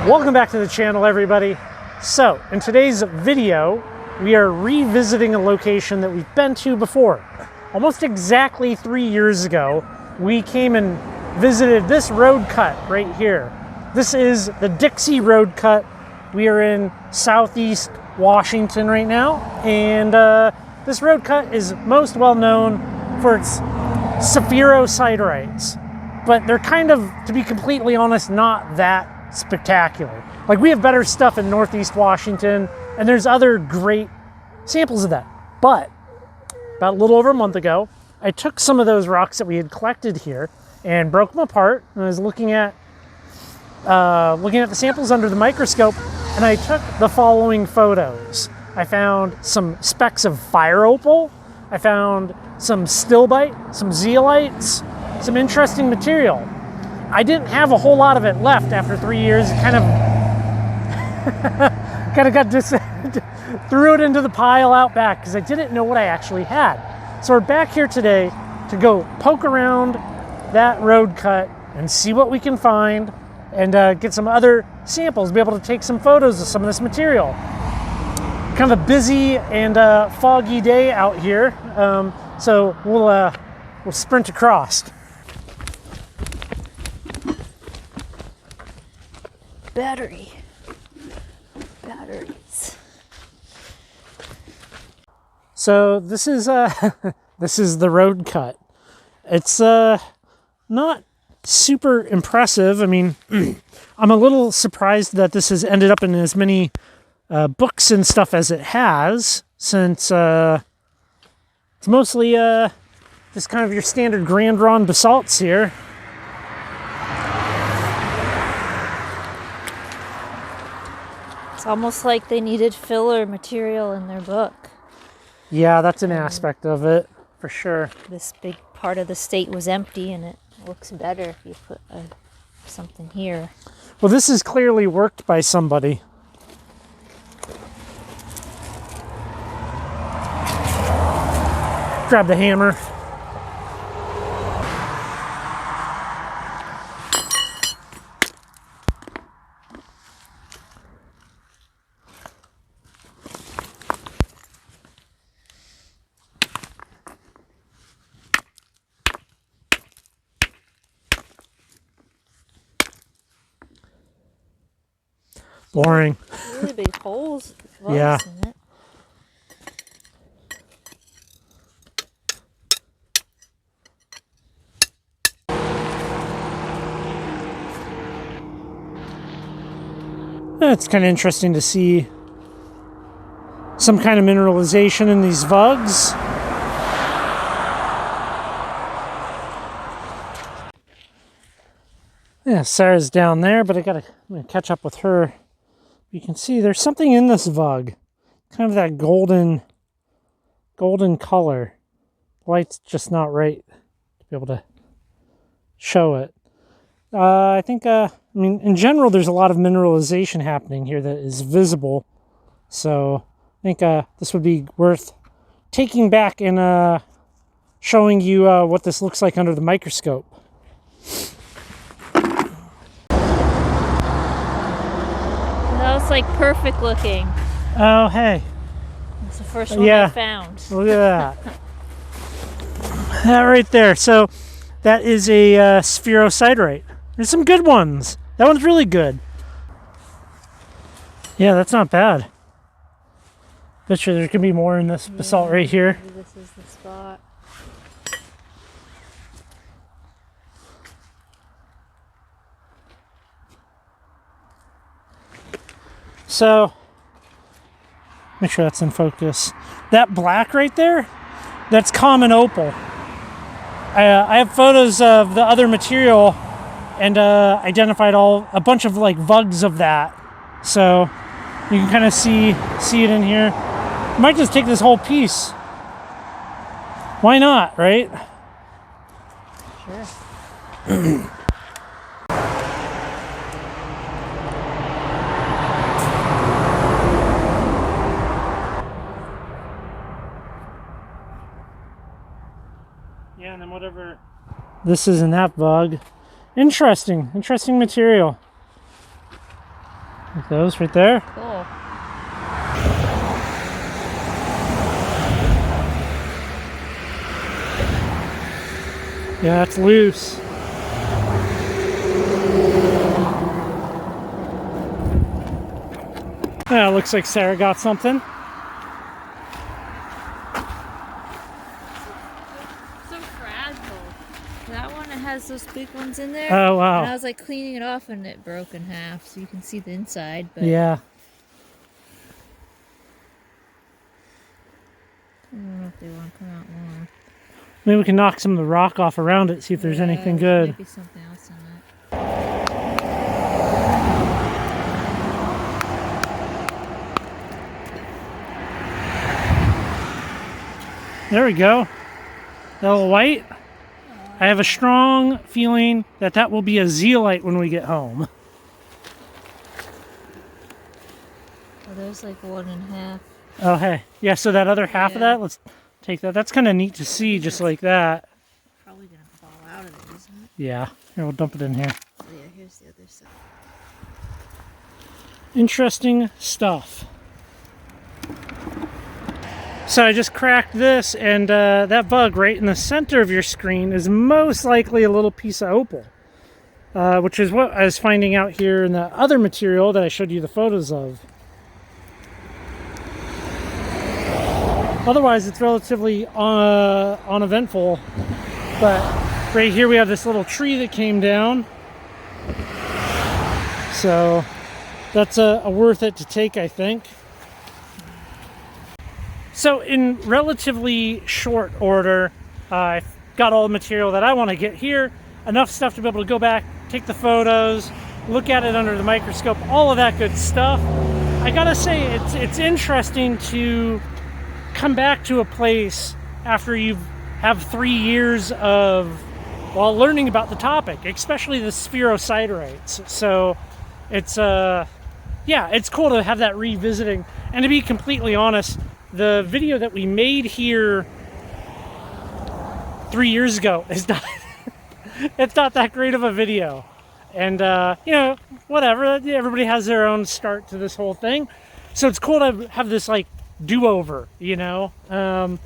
Welcome back to the channel, everybody. So, in today's video, we are revisiting a location that we've been to before. Almost exactly 3 years ago, we came and visited this road cut right here. This is the Dixie Road Cut. We are in Southeast Washington right now, and this road cut is most well known for its sphaerositerites, but they're kind of, to be completely honest, not that spectacular. Like, we have better stuff in Northeast Washington, and there's other great samples of that. But about a little over a month ago, I took some of those rocks that we had collected here and broke them apart, and I was looking at the samples under the microscope, and I took the following photos. I found some specks of fire opal, I found some stilbite, some zeolites, some interesting material. I didn't have a whole lot of it left after 3 years. It kind of got threw it into the pile out back because I didn't know what I actually had. So we're back here today to go poke around that road cut and see what we can find and get some other samples, be able to take some photos of some of this material. Kind of a busy and foggy day out here, so we'll sprint across. Batteries. So this is this is the road cut. It's not super impressive. I mean, I'm a little surprised that this has ended up in as many books and stuff as it has, since it's mostly just kind of your standard Grand Ronde basalts here. It's almost like they needed filler material in their book. Yeah, that's an aspect of it, for sure. This big part of the state was empty, and it looks better if you put something here. Well, this is clearly worked by somebody. Grab the hammer. Boring. Really big holes. Yeah. In it. It's kind of interesting to see some kind of mineralization in these vugs. Yeah, Sarah's down there, but I'm gonna catch up with her. You can see there's something in this vug, kind of that golden color. The light's just not right to be able to show it. I think, I mean, in general, there's a lot of mineralization happening here that is visible. So I think this would be worth taking back and showing you what this looks like under the microscope. That was like perfect looking. Oh, hey. It's the first one I found. Look at that. That right there. So that is a sphaerosiderite. There's some good ones. That one's really good. Yeah, that's not bad. Bet you there could be more in this basalt right here. Maybe this is the spot. So, make sure that's in focus. That black right there, that's common opal. I have photos of the other material and identified a bunch of like vugs of that. So you can kind of see it in here. I might just take this whole piece. Why not, right? Sure. Yeah, and then whatever this is in that vug. Interesting material. Like those right there. Cool. Yeah, it's loose. Yeah, looks like Sarah got something. So fragile. That one has those big ones in there. Oh, wow. And I was like cleaning it off and it broke in half, so you can see the inside. But Yeah. I don't know if they want to come out more. Maybe we can knock some of the rock off around it, see if there's anything There good. might be something else in that. There we go. That little white. I have a strong feeling that that will be a zeolite when we get home. Well, there's like 1.5. Oh, hey. Yeah, so that other half of Yeah. that, let's take that. That's kind of neat to see, just like that. Probably gonna fall out of it, isn't it? Yeah. Here, we'll dump it in here. Oh yeah, here's the other side. Interesting stuff. So I just cracked this, and that bug right in the center of your screen is most likely a little piece of opal, which is what I was finding out here in the other material that I showed you the photos of. Otherwise, it's relatively uneventful, but right here we have this little tree that came down, so that's a worth it to take, I think. So in relatively short order, I've got all the material that I want to get here, enough stuff to be able to go back, take the photos, look at it under the microscope, all of that good stuff. I gotta say, it's interesting to come back to a place after you have 3 years of, well, learning about the topic, especially the spherosiderites. So it's yeah, it's cool to have that revisiting. And to be completely honest, the video that we made here 3 years ago is not it's not that great of a video. And you know, whatever, everybody has their own start to this whole thing. So it's cool to have this like do-over, you know, and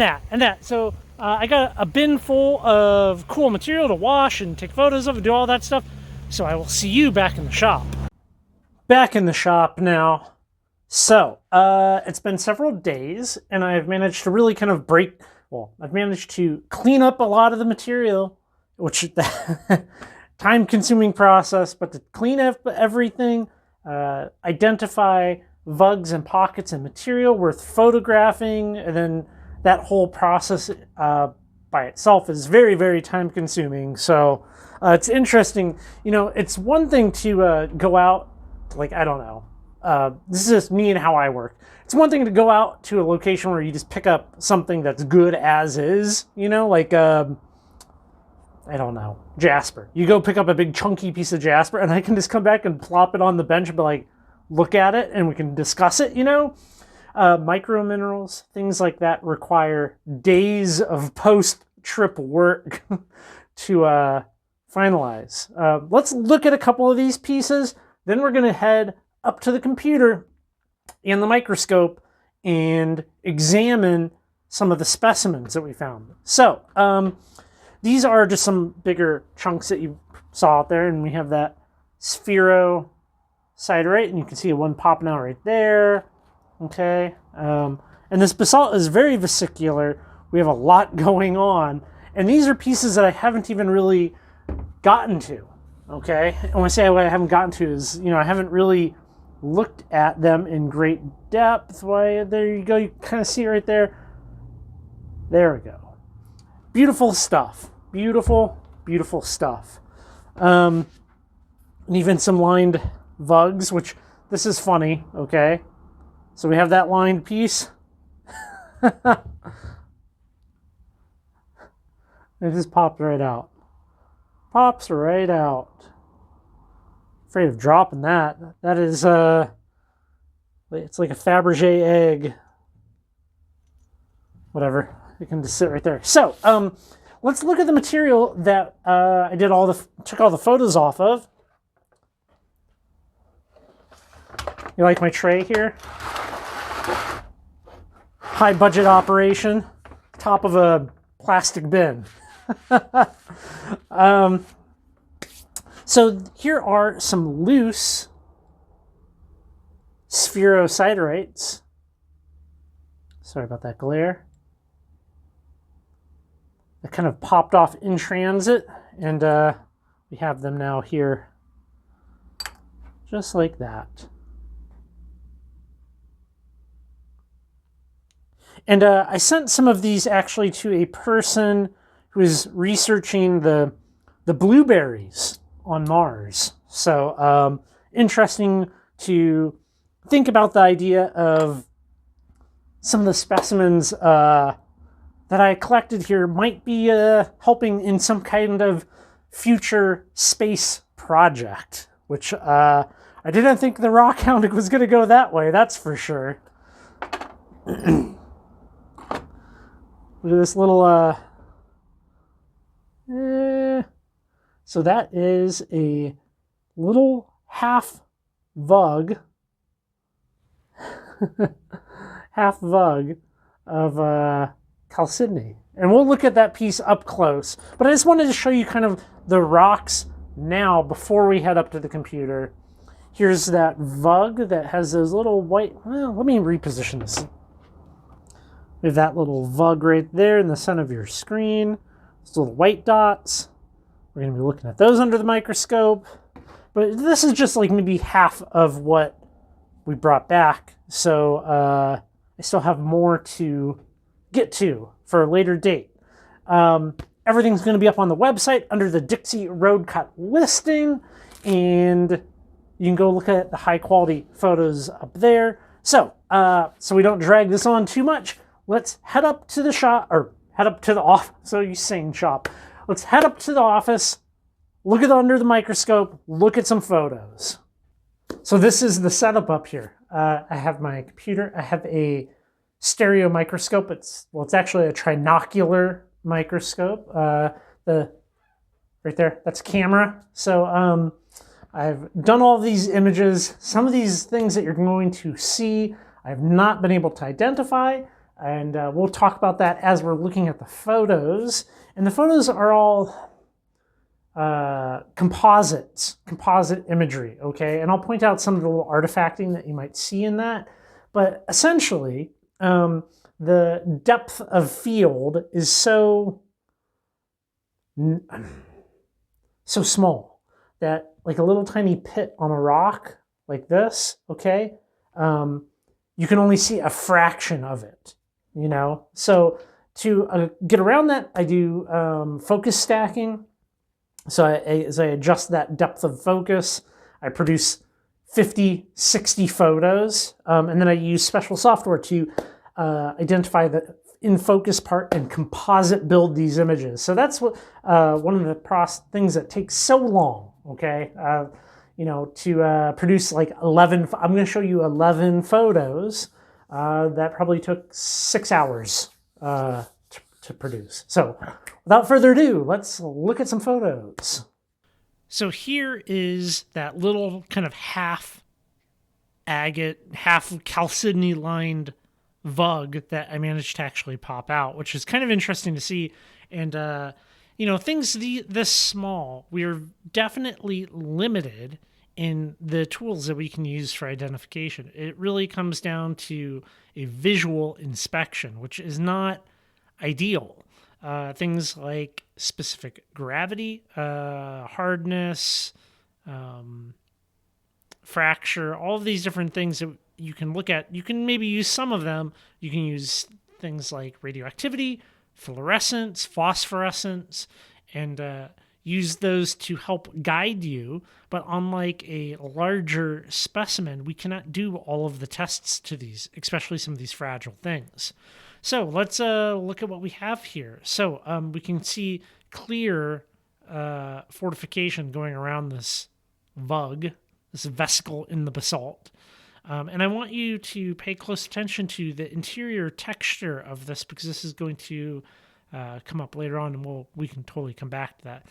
that. So I got a bin full of cool material to wash and take photos of and do all that stuff. So I will see you back in the shop. Back in the shop now. So, it's been several days, and I've managed to really kind of I've managed to clean up a lot of the material, which time-consuming process, but to clean up everything, identify vugs and pockets and material worth photographing, and then that whole process by itself is very, very time-consuming. So, it's interesting. You know, it's one thing to go out, like, I don't know, this is just me and how I work. It's one thing to go out to a location where you just pick up something that's good as is, you know, like, I don't know, jasper. You go pick up a big chunky piece of jasper and I can just come back and plop it on the bench and be like, look at it and we can discuss it, you know? Micro minerals, things like that require days of post-trip work to finalize. Let's look at a couple of these pieces, then we're going to head up to the computer and the microscope and examine some of the specimens that we found. So, these are just some bigger chunks that you saw out there, and we have that spherosiderite, and you can see one popping out right there. Okay, and this basalt is very vesicular. We have a lot going on, and these are pieces that I haven't even really gotten to. Okay, and when I say what I haven't gotten to is, you know, I haven't really looked at them in great depth. Why, there you go, you kind of see it right there. There we go. Beautiful stuff. Beautiful, beautiful stuff. And even some lined vugs, which this is funny, okay? So we have that lined piece. It just popped right out. Pops right out. Afraid of dropping that. That is, it's like a Fabergé egg. Whatever. It can just sit right there. So, let's look at the material that I took all the photos off of. You like my tray here? High budget operation, top of a plastic bin. So here are some loose spherosideриtes. Sorry about that glare. That kind of popped off in transit, and we have them now here, just like that. And I sent some of these actually to a person who is researching the blueberries on Mars. So interesting to think about the idea of some of the specimens that I collected here might be helping in some kind of future space project, which I didn't think the Rockhound was going to go that way, that's for sure. Look at this little, so that is a little half Vug, of Chalcedony. And we'll look at that piece up close. But I just wanted to show you kind of the rocks now before we head up to the computer. Here's that Vug that has those little white, well, let me reposition this. We have that little Vug right there in the center of your screen. Those little white dots. We're going to be looking at those under the microscope. But this is just like maybe half of what we brought back. So I still have more to get to for a later date. Everything's going to be up on the website under the Dixie Road Cut listing. And you can go look at the high quality photos up there. So we don't drag this on too much, let's head up to the shop, or head up to the office. So you saying shop. Let's head up to the office, look at under the microscope, look at some photos. So this is the setup up here. I have my computer. I have a stereo microscope. It's actually a trinocular microscope. Right there, that's camera. So I've done all these images. Some of these things that you're going to see, I've not been able to identify. And we'll talk about that as we're looking at the photos. And the photos are all composite imagery, okay? And I'll point out some of the little artifacting that you might see in that. But essentially, the depth of field is so small that like a little tiny pit on a rock like this, okay? You can only see a fraction of it, you know? So to get around that, I do focus stacking. So as I adjust that depth of focus, I produce 50, 60 photos, and then I use special software to identify the in focus part and composite build these images. So that's what one of the things that takes so long, okay? To produce like 11, I'm going to show you 11 photos that probably took 6 hours to produce. So without further ado, let's look at some photos. So here is that little kind of half agate, half chalcedony lined Vug that I managed to actually pop out, which is kind of interesting to see. And, things this small, we are definitely limited in the tools that we can use for identification. It really comes down to a visual inspection, which is not ideal. Things like specific gravity, hardness, fracture, all of these different things that you can look at. You can maybe use some of them. You can use things like radioactivity, fluorescence, phosphorescence, and use those to help guide you. But unlike a larger specimen, we cannot do all of the tests to these, especially some of these fragile things. So let's look at what we have here. So we can see clear fortification going around this Vug, this vesicle in the basalt. And I want you to pay close attention to the interior texture of this, because this is going to come up later on, and we can totally come back to that.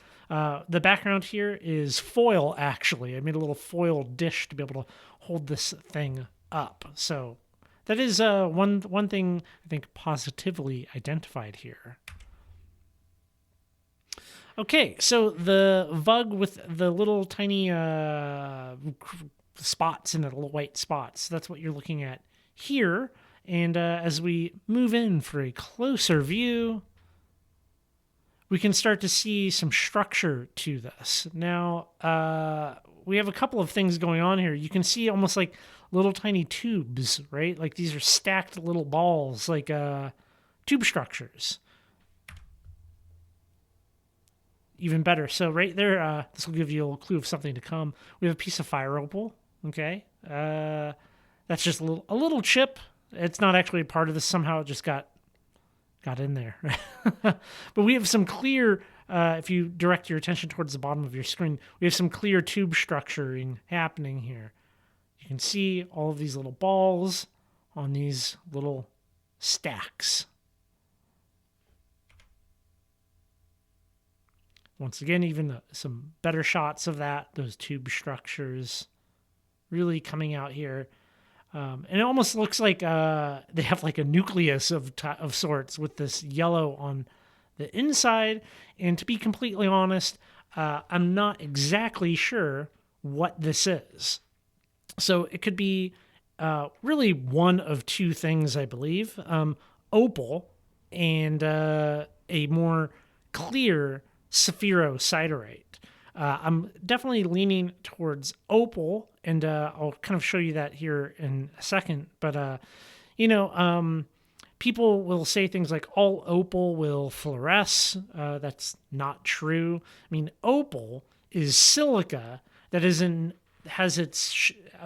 The background here is foil, actually. I made a little foil dish to be able to hold this thing up. So that is one thing I think positively identified here. Okay, so the VUG with the little tiny spots in it, little white spots, that's what you're looking at here. And as we move in for a closer view, we can start to see some structure to this. Now, we have a couple of things going on here. You can see almost like little tiny tubes, right? Like these are stacked little balls, like tube structures. Even better. So right there, this will give you a little clue of something to come. We have a piece of fire opal. Okay, that's just a little chip. It's not actually a part of this. Somehow it just got in there. But we have some clear. If you direct your attention towards the bottom of your screen, we have some clear tube structuring happening here. You can see all of these little balls on these little stacks. Once again, even some better shots of that, those tube structures really coming out here. And it almost looks like they have like a nucleus of sorts with this yellow on the inside. And to be completely honest, I'm not exactly sure what this is. So it could be really one of two things, I believe. Opal and a more clear spherosiderite. I'm definitely leaning towards opal, and I'll kind of show you that here in a second. But, people will say things like all opal will fluoresce. That's not true. I mean, opal is silica that has a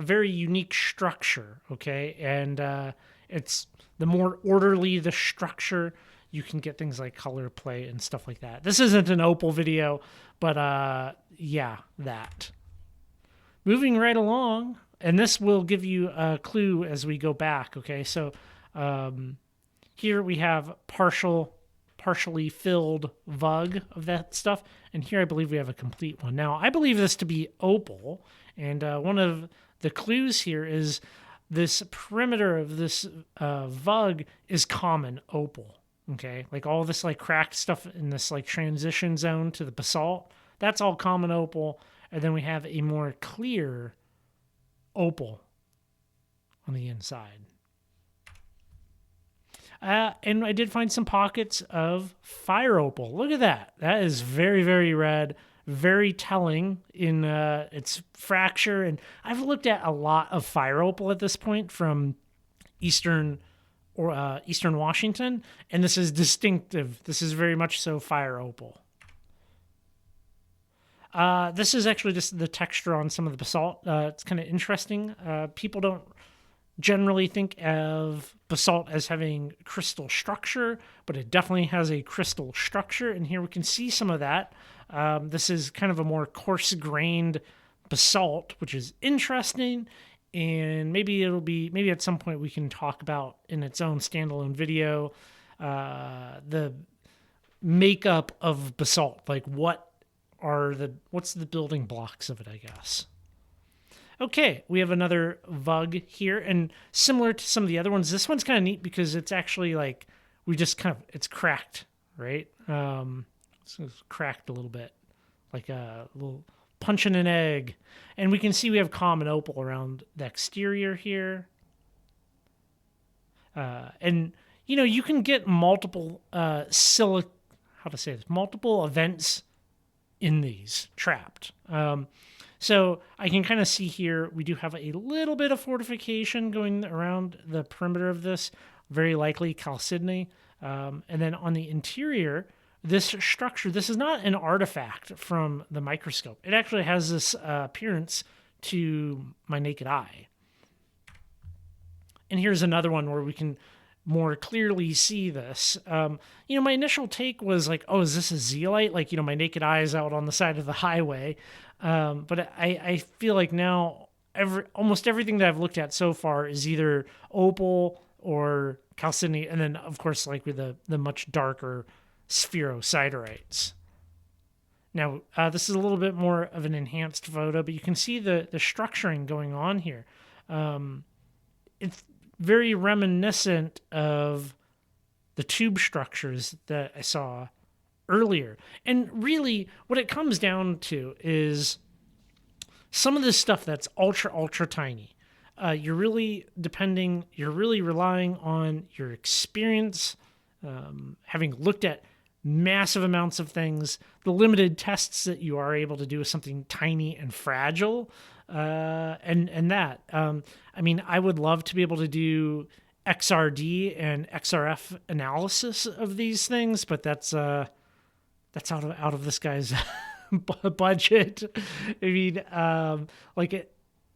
very unique structure, okay? And it's the more orderly the structure, you can get things like color play and stuff like that. This isn't an opal video, but yeah, that. Moving right along, and this will give you a clue as we go back, okay? So here we have partially filled VUG of that stuff, and here I believe we have a complete one. Now, I believe this to be opal, and one of the clues here is this perimeter of this VUG is common opal. Okay, like all this like cracked stuff in this like transition zone to the basalt, that's all common opal. And then we have a more clear opal on the inside. And I did find some pockets of fire opal. Look at that. That is very, very red, very telling in its fracture. And I've looked at a lot of fire opal at this point from Eastern Washington, and this is distinctive. This is very much so fire opal. This is actually just the texture on some of the basalt. It's kind of interesting. People don't generally think of basalt as having crystal structure, but it definitely has a crystal structure, and here we can see some of that. This is kind of a more coarse-grained basalt, which is interesting. And maybe at some point we can talk about in its own standalone video the makeup of basalt, like what's the building blocks of it, I guess. Okay, we have another VUG here, and similar to some of the other ones, this one's kind of neat because it's actually like it's cracked, right? It's cracked a little bit, like a little punching an egg. And we can see we have common opal around the exterior here. And, you can get multiple multiple events in these trapped. So I can kind of see here, we do have a little bit of fortification going around the perimeter of this, very likely chalcedony. And then on the interior, this structure, this is not an artifact from the microscope. It actually has this appearance to my naked eye. And here's another one where we can more clearly see this. My initial take was like, oh, is this a zeolite? Like, my naked eye is out on the side of the highway. But I feel like now almost everything that I've looked at so far is either opal or chalcedony. And then, of course, like with the much darker spherositerites. Now, this is a little bit more of an enhanced photo, but you can see the structuring going on here. It's very reminiscent of the tube structures that I saw earlier. And really, what it comes down to is some of this stuff that's ultra, ultra tiny. You're really relying on your experience, having looked at massive amounts of things, the limited tests that you are able to do with something tiny and fragile, and that. I mean, I would love to be able to do XRD and XRF analysis of these things, but that's out of this guy's budget. I mean,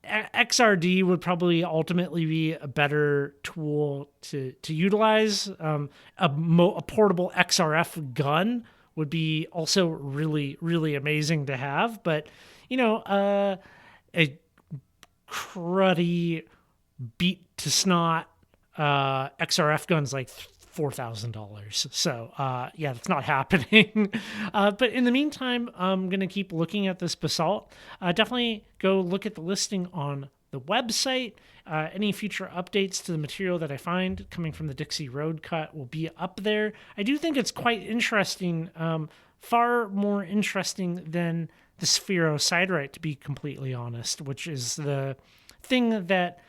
XRD would probably ultimately be a better tool to utilize. A portable XRF gun would be also really, really amazing to have. But, a cruddy beat to snot XRF gun's like $4,000. So, that's not happening. But in the meantime, I'm going to keep looking at this basalt. Definitely go look at the listing on the website. Any future updates to the material that I find coming from the Dixie Road Cut will be up there. I do think it's quite interesting, far more interesting than the spherosiderite, to be completely honest, which is the thing that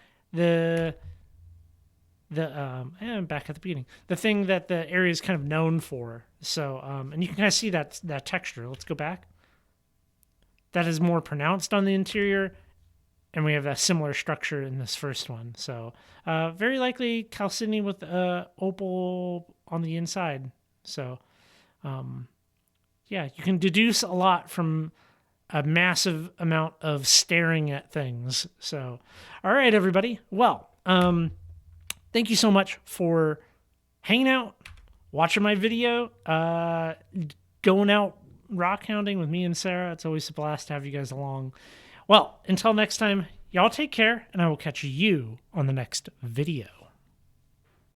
back at the beginning, the thing that the area is kind of known for. So, and you can kind of see that texture. Let's go back. That is more pronounced on the interior, and we have that similar structure in this first one. So, very likely chalcedony with opal on the inside. So, you can deduce a lot from a massive amount of staring at things. So, all right, everybody. Well, thank you so much for hanging out, watching my video, going out rock hounding with me and Sarah. It's always a blast to have you guys along. Well, until next time, y'all take care, and I will catch you on the next video.